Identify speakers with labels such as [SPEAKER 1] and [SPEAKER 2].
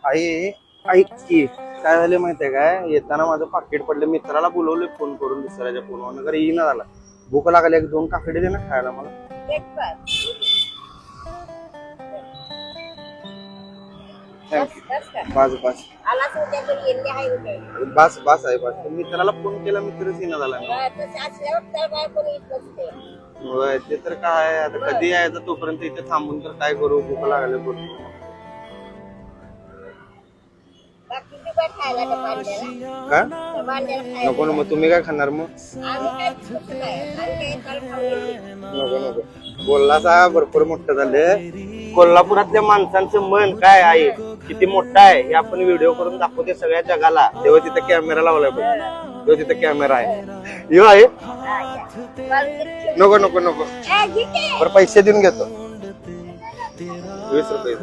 [SPEAKER 1] आई ऐक की काय झालं माहितीये काय येताना माझं पाकिट पडलं मित्राला बोलवले फोन करून दुसऱ्याच्या फोनवर घरी येईना झाला भूक लागली 1-2 काकडे दे ना खायला मला बस बस बस बस आहे बस मित्राला फोन केला मित्रच येईना झाला होय ते तर काय आता कधी यायचं तोपर्यंत इथे थांबून तर काय करू भूक लागले बोल का नको ना मग तुम्ही काय खाणार मग नको नको बोलला भरपूर मोठं झालं कोल्हापुरातल्या माणसांचं मन काय आहे किती मोठं आहे हे आपण व्हिडिओ करून दाखवते सगळ्या जगाला तेव्हा तिथं कॅमेरा लावलाय पण तेव्हा तिथं कॅमेरा आहे यो आहे नको नको नको बरं पैसे देऊन घेतो 20 रुपये